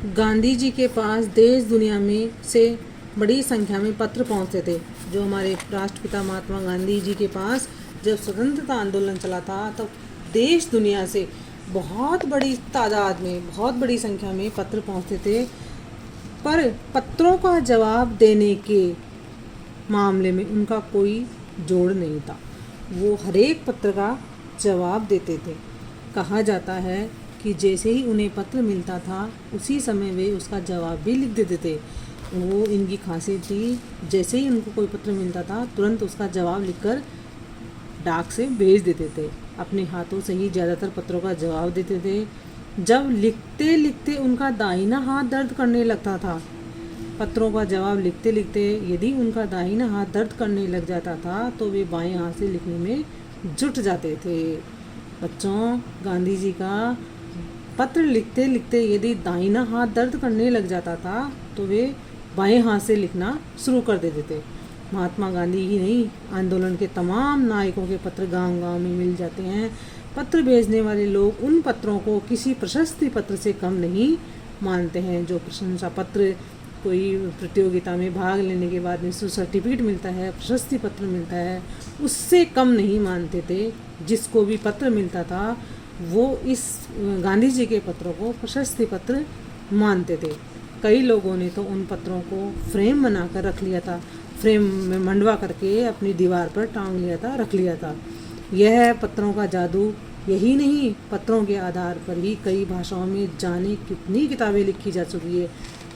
गांधी जी के पास देश दुनिया में से बड़ी संख्या में पत्र पहुंचते थे। जो हमारे राष्ट्रपिता महात्मा गांधी जी के पास जब स्वतंत्रता आंदोलन चला था तब देश दुनिया से बहुत बड़ी तादाद में, बहुत बड़ी संख्या में पत्र पहुंचते थे, पर पत्रों का जवाब देने के मामले में उनका कोई जोड़ नहीं था। वो हर एक पत्र का जवाब देते थे। कहा जाता है कि जैसे ही उन्हें पत्र मिलता था उसी समय वे उसका जवाब भी लिख देते थे। वो इनकी खासियत थी, जैसे ही उनको कोई पत्र मिलता था तुरंत उसका जवाब लिखकर डाक से भेज देते थे। अपने हाथों से ही ज़्यादातर पत्रों का जवाब देते थे। जब लिखते लिखते उनका दाहिना हाथ दर्द करने लगता था, पत्रों का जवाब लिखते लिखते यदि उनका दाहिना हाथ दर्द करने लग जाता था तो वे बाएं हाथ से लिखने में जुट जाते थे। बच्चों, गांधी जी का पत्र लिखते लिखते यदि दाहिना हाथ दर्द करने लग जाता था तो वे बाएं हाथ से लिखना शुरू कर देते थे। महात्मा गांधी ही नहीं, आंदोलन के तमाम नायकों के पत्र गांव-गांव में मिल जाते हैं। पत्र भेजने वाले लोग उन पत्रों को किसी प्रशस्ति पत्र से कम नहीं मानते हैं। जो प्रशंसा पत्र, कोई प्रतियोगिता में भाग लेने के बाद में सर्टिफिकेट मिलता है, प्रशस्ति पत्र मिलता है, उससे कम नहीं मानते थे। जिसको भी पत्र मिलता था वो इस गांधी जी के पत्रों को प्रशस्ति पत्र मानते थे। कई लोगों ने तो उन पत्रों को फ्रेम बनाकर रख लिया था, फ्रेम में मंडवा करके अपनी दीवार पर टांग लिया था, रख लिया था। यह है पत्रों का जादू। यही नहीं, पत्रों के आधार पर ही कई भाषाओं में जाने कितनी किताबें लिखी जा चुकी है।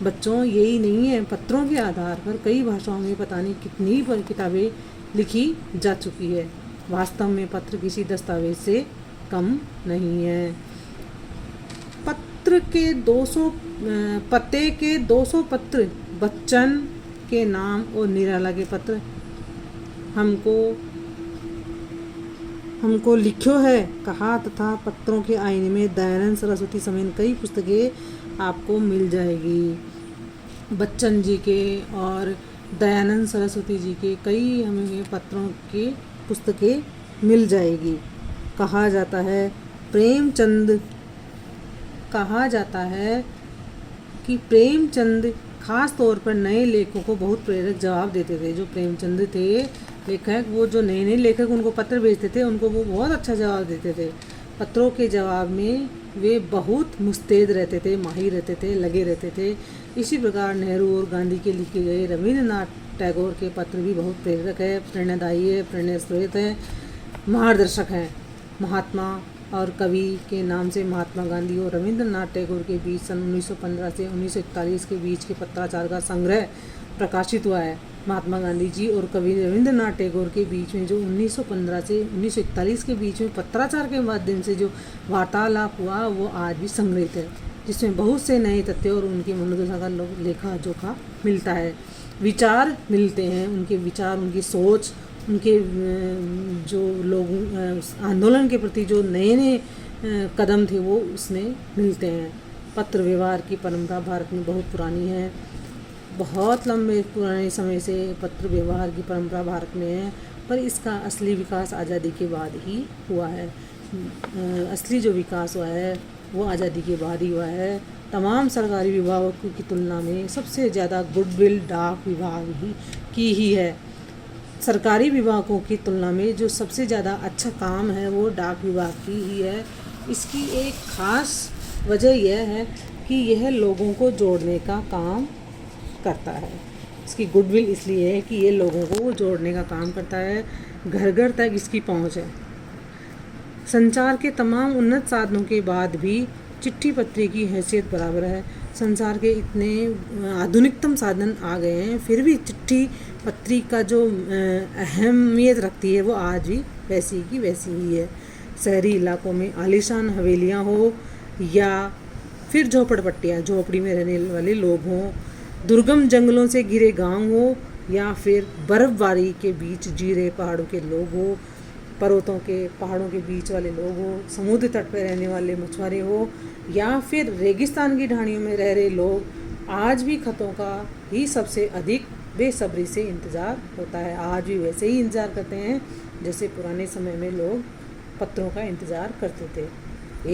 बच्चों, यही नहीं है, पत्रों के आधार पर कई भाषाओं में पता नहीं कितनी किताबें लिखी जा चुकी है। वास्तव में पत्र किसी दस्तावेज से कम नहीं है। पते के 200 पत्र, बच्चन के नाम और निराला के पत्र हमको लिखो है कहा तथा पत्रों के आईने में दयानंद सरस्वती समेत कई पुस्तकें आपको मिल जाएगी। बच्चन जी के और दयानंद सरस्वती जी के कई हमें पत्रों की पुस्तकें मिल जाएगी। कहा जाता है कि प्रेमचंद खास तौर पर नए लेखकों को बहुत प्रेरक जवाब देते थे। जो प्रेमचंद थे लेखक, वो जो नए नए लेखक उनको पत्र भेजते थे उनको वो बहुत अच्छा जवाब देते थे। पत्रों के जवाब में वे बहुत मुस्तैद रहते थे, माहिर रहते थे, लगे रहते थे। इसी प्रकार नेहरू और गांधी के लिखे गए रविंद्रनाथ टैगोर के पत्र भी बहुत प्रेरक है, प्रेरणादायी है, प्रेरणा स्रोत है, मार्गदर्शक हैं। महात्मा और कवि के नाम से महात्मा गांधी और रविंद्रनाथ टैगोर के बीच सन 1915 से 1941 के बीच के पत्राचार का संग्रह प्रकाशित हुआ है। महात्मा गांधी जी और कवि रविंद्रनाथ टैगोर के बीच में जो 1915 से 1941 के बीच में पत्राचार के माध्यम से जो वार्तालाप हुआ वो आज भी संग्रहित है, जिसमें बहुत से नए तथ्य और उनकी मनोदशा का लेखा जोखा मिलता है। विचार मिलते हैं, उनके विचार, उनकी सोच, उनके जो लोग आंदोलन के प्रति जो नए नए कदम थे वो उसमें मिलते हैं। पत्र व्यवहार की परंपरा भारत में बहुत पुरानी है। बहुत लंबे पुराने समय से पत्र व्यवहार की परंपरा भारत में है, पर इसका असली विकास आज़ादी के बाद ही हुआ है। असली जो विकास हुआ है वो आज़ादी के बाद ही हुआ है। तमाम सरकारी विभागों की तुलना में सबसे ज़्यादा गुडविल डाक विभाग की ही है। सरकारी विभागों की तुलना में जो सबसे ज़्यादा अच्छा काम है वो डाक विभाग की ही है। इसकी एक ख़ास वजह यह है कि यह लोगों को जोड़ने का काम करता है। इसकी गुडविल इसलिए है कि ये लोगों को जोड़ने का काम करता है, घर घर तक इसकी पहुंच है। संचार के तमाम उन्नत साधनों के बाद भी चिट्ठी पत्री की हैसियत बराबर है। संसार के इतने आधुनिकतम साधन आ गए हैं, फिर भी चिट्ठी पत्री का जो अहमियत रखती है वो आज भी वैसी की वैसी ही है। शहरी इलाकों में आलीशान हवेलियाँ हो या फिर झोपड़पट्टियाँ, झोपड़ी में रहने वाले लोग हों, दुर्गम जंगलों से घिरे गांव हो या फिर बर्फबारी के बीच जीरे पहाड़ों के लोग हो, पर्वतों के पहाड़ों के बीच वाले लोग हो, समुद्र तट पर रहने वाले मछुआरे हो या फिर रेगिस्तान की ढाणियों में रह रहे लोग, आज भी खतों का ही सबसे अधिक बेसब्री से इंतज़ार होता है। आज भी वैसे ही इंतज़ार करते हैं जैसे पुराने समय में लोग पत्रों का इंतज़ार करते थे।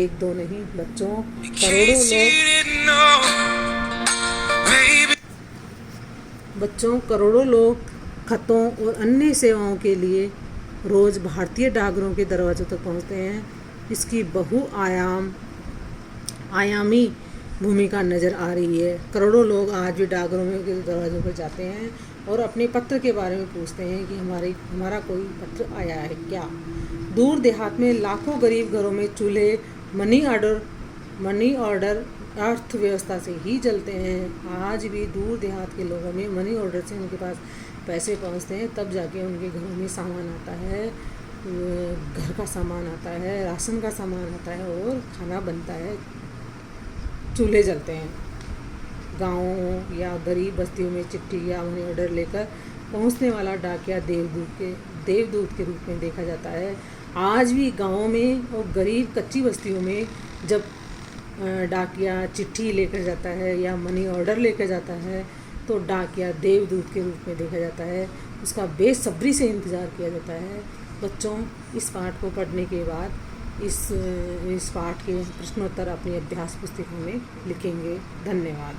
एक दो नहीं बच्चों, करोड़ों लोग बच्चों, करोड़ों लोग खतों और अन्य सेवाओं के लिए रोज़ भारतीय डाकघरों के दरवाज़ों तक पहुंचते हैं। इसकी आयामी भूमिका नज़र आ रही है। करोड़ों लोग आज भी डाकघरों के दरवाज़ों पर जाते हैं और अपने पत्र के बारे में पूछते हैं कि हमारा कोई पत्र आया है क्या। दूर देहात में लाखों गरीब घरों में चूल्हे मनी ऑर्डर अर्थव्यवस्था से ही चलते हैं। आज भी दूर देहात के लोगों में मनी ऑर्डर से उनके पास पैसे पहुंचते हैं, तब जाके उनके घरों में सामान आता है, घर का सामान आता है, राशन का सामान आता है और खाना बनता है, चूल्हे जलते हैं। गाँवों या गरीब बस्तियों में चिट्ठी या मनी ऑर्डर लेकर पहुंचने वाला डाकिया देवदूत के रूप में देखा जाता है। आज भी गाँवों में और गरीब कच्ची बस्तियों में जब डाकिया चिट्ठी लेकर जाता है या मनी ऑर्डर लेकर जाता है तो डाकिया देवदूत के रूप में देखा जाता है। उसका बेसब्री से इंतज़ार किया जाता है। बच्चों, इस पाठ को पढ़ने के बाद इस पाठ के प्रश्नोत्तर अपनी अभ्यास पुस्तिका में लिखेंगे। धन्यवाद।